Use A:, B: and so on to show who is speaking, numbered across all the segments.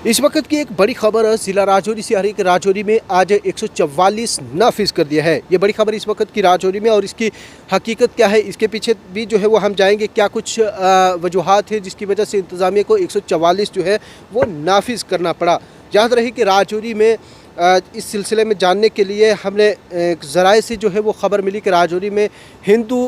A: इस वक्त की एक बड़ी खबर जिला राजौरी से आ रही है कि राजौरी में आज 144 नाफिज कर दिया है। ये बड़ी खबर इस वक्त की राजौरी में, और इसकी हकीकत क्या है, इसके पीछे भी जो है वो हम जाएंगे। क्या कुछ वजूहात है जिसकी वजह से इंतज़ामिया को 144 जो है वो नाफिज करना पड़ा। याद रही कि राजौरी में इस सिलसिले में जानने के लिए हमने ज़राए से जो है वो ख़बर मिली कि राजौरी में हिंदू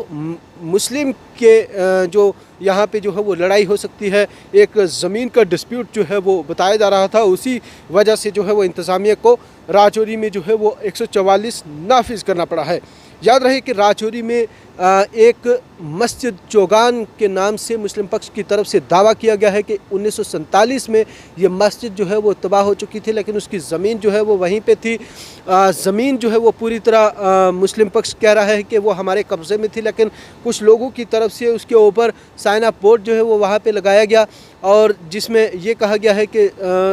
A: मुस्लिम के जो यहाँ पे जो है वो लड़ाई हो सकती है, एक ज़मीन का डिस्प्यूट जो है वो बताया जा रहा था। उसी वजह से जो है वो इंतज़ामिया को राजौरी में जो है वो 144 नाफिज करना पड़ा है। याद रहे कि राजौरी में एक मस्जिद चौगान के नाम से मुस्लिम पक्ष की तरफ से दावा किया गया है कि 1947 में ये मस्जिद जो है वो तबाह हो चुकी थी, लेकिन उसकी ज़मीन जो है वो वहीं पे थी। ज़मीन जो है वो पूरी तरह मुस्लिम पक्ष कह रहा है कि वो हमारे कब्ज़े में थी, लेकिन कुछ लोगों की तरफ से उसके ऊपर साइन ऑफ बोर्ड जो है वो वहाँ पे लगाया गया, और जिसमें ये कहा गया है कि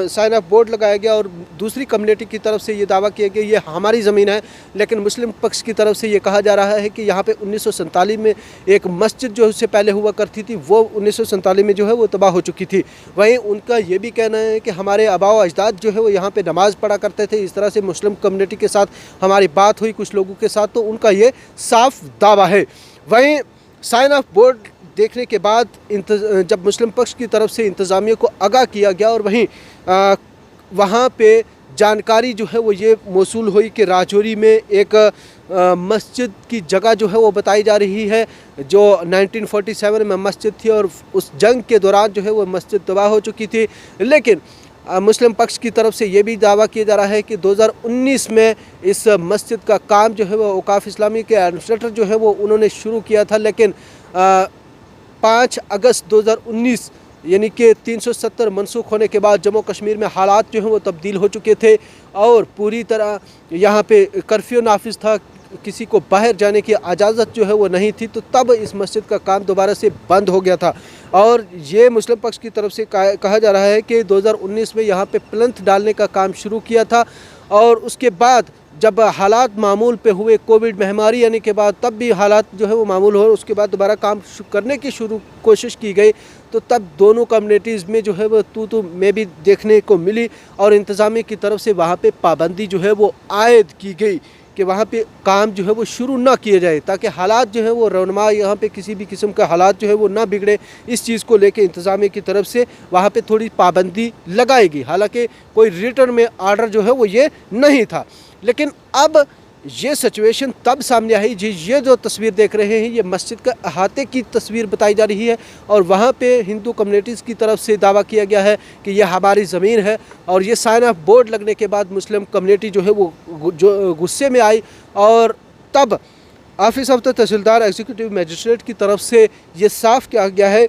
A: साइन ऑफ बोर्ड लगाया गया, और दूसरी कम्युनिटी की तरफ से ये दावा किया गया ये हमारी ज़मीन है। लेकिन मुस्लिम पक्ष की तरफ से ये कहा जा रहा है कि यहाँ पे 1947 में एक मस्जिद जो उससे पहले हुआ करती थी वो 1947 में जो है वो तबाह हो चुकी थी। वहीं उनका ये भी कहना है कि हमारे आबाओ अजदाद जो है वो यहाँ पे नमाज़ पढ़ा करते थे। इस तरह से मुस्लिम कम्युनिटी के साथ हमारी बात हुई कुछ लोगों के साथ, तो उनका ये साफ दावा है। वहीं साइन ऑफ बोर्ड देखने के बाद जब मुस्लिम पक्ष की तरफ से इंतज़ामिया को आगाह किया गया, और वहीं वहाँ पे जानकारी जो है वो ये मौसूल हुई कि राजौरी में एक मस्जिद की जगह जो है वो बताई जा रही है जो 1947 में मस्जिद थी, और उस जंग के दौरान जो है वो मस्जिद तबाह हो चुकी थी। लेकिन मुस्लिम पक्ष की तरफ से ये भी दावा किया जा रहा है कि 2019 में इस मस्जिद का काम जो है वो औकाफ इस्लामी के एडमिनिस्ट्रेटर जो है वो उन्होंने शुरू किया था, लेकिन 5 अगस्त 2019 यानी कि 370 मनसूख होने के बाद जम्मू कश्मीर में हालात जो हैं वो तब्दील हो चुके थे, और पूरी तरह यहाँ पे कर्फ्यू नाफिज था, किसी को बाहर जाने की इजाज़त जो है वो नहीं थी। तो तब इस मस्जिद का काम दोबारा से बंद हो गया था, और ये मुस्लिम पक्ष की तरफ से कहा जा रहा है कि 2019 में यहाँ पे प्लंथ डालने का काम शुरू किया था, और उसके बाद जब हालात मामूल पे हुए, कोविड महामारी आने के बाद, तब भी हालात जो है वो मामूल हो, उसके बाद दोबारा काम करने की कोशिश की गई। तो तब दोनों कम्युनिटीज़ में जो है वो तू में भी देखने को मिली, और इंतज़ामिया की तरफ से वहाँ पे पाबंदी जो है वो आयद की गई कि वहाँ पे काम जो है वो शुरू ना किए जाए, ताकि हालात जो है वो रवनमा यहाँ पे किसी भी किस्म का हालात जो है वो ना बिगड़े। इस चीज़ को लेके इंतज़ामिया की तरफ से वहाँ पे थोड़ी पाबंदी लगाएगी। हालांकि कोई रिटर्न में आर्डर जो है वो ये नहीं था, लेकिन अब ये सिचुएशन तब सामने आई जी। ये जो तस्वीर देख रहे हैं ये मस्जिद का अहाते की तस्वीर बताई जा रही है, और वहाँ पे हिंदू कम्युनिटीज़ की तरफ से दावा किया गया है कि ये हमारी ज़मीन है। और ये साइन ऑफ बोर्ड लगने के बाद मुस्लिम कम्युनिटी जो है वो जो गुस्से में आई, और तब office of the tehsildar executive magistrate की तरफ से ये साफ किया गया है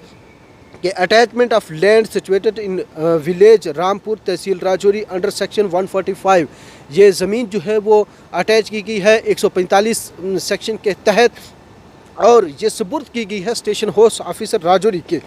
A: कि attachment of land situated in village Rampur tehsil Rajouri under section 145, ये ज़मीन जो है वो अटैच की गई है 145 सेक्शन के तहत, और ये सुपुर्द की गई है स्टेशन हाउस ऑफिसर राजौरी के,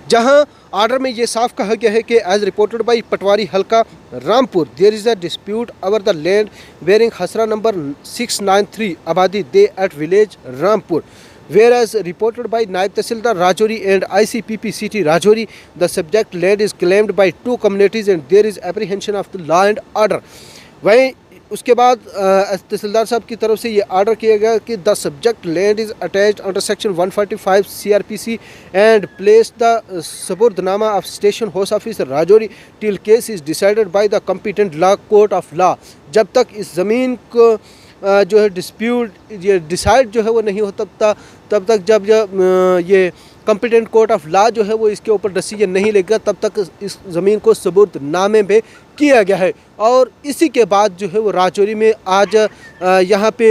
A: जहां आर्डर में ये साफ कहा गया है कि as reported by patwari halka Rampur there is a dispute over the land bearing khasra number 693 abadi deh at village Rampur, whereas reported by Naib Tahsildar Rajouri and ICPP City Rajouri, the subject land is claimed by 2 communities and there is apprehension of the law and order। वहीं उसके बाद तहसीलदार साहब की तरफ से ये order किया गया कि the subject land is attached under section 145 CRPC and place the supurdnama of station house officer Rajouri till case is decided by the competent law court of law. जब तक इस ज़मीन को जो है डिस्प्यूट ये डिसाइड जो है वो नहीं हो तब तक जब ये कॉम्पिटेंट कोर्ट ऑफ लॉ जो है वो इसके ऊपर डिसीजन नहीं लेगा, तब तक इस ज़मीन को सबूत नामे में किया गया है। और इसी के बाद जो है वो राजौरी में आज यहाँ पे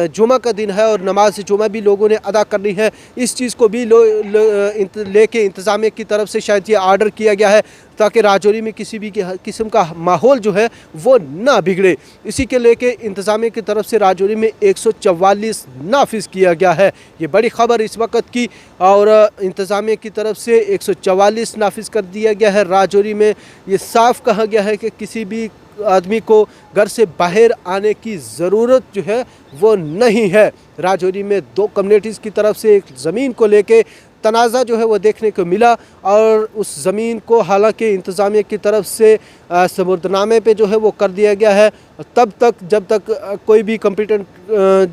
A: जुमा का दिन है, और नमाज जुमा भी लोगों ने अदा करनी है। इस चीज़ को भी लेके इंतज़ामिया की तरफ से शायद ये आर्डर किया गया है, ताकि राजौरी में किसी भी किस्म का माहौल जो है वो ना बिगड़े। इसी के लेके इंतज़ामिया की तरफ से राजौरी में 144 नाफिज किया गया है। ये बड़ी ख़बर इस वक्त की, और इंतज़ामिया की तरफ से 144 नाफिज कर दिया गया है राजौरी में। ये साफ कहा गया है कि किसी भी आदमी को घर से बाहर आने की ज़रूरत जो है वो नहीं है। राजौरी में 2 कम्युनिटीज़ की तरफ से एक ज़मीन को लेके तनाज़ा जो है वो देखने को मिला और उस ज़मीन को हालांकि इंतज़ामिया की तरफ से सबूरतनामे पे जो है वो कर दिया गया है। तब तक जब तक कोई भी कॉम्पिटेंट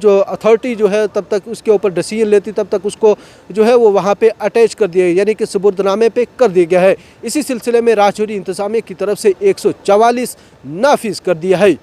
A: जो अथॉरिटी जो है तब तक उसके ऊपर डिसीजन लेती, तब तक उसको जो है वो वहाँ पे अटैच कर दिया, यानी कि सबूरतनामे पे कर दिया गया है। इसी सिलसिले में राजौरी इंतज़ामिया की तरफ से 144 नाफिज कर दिया है।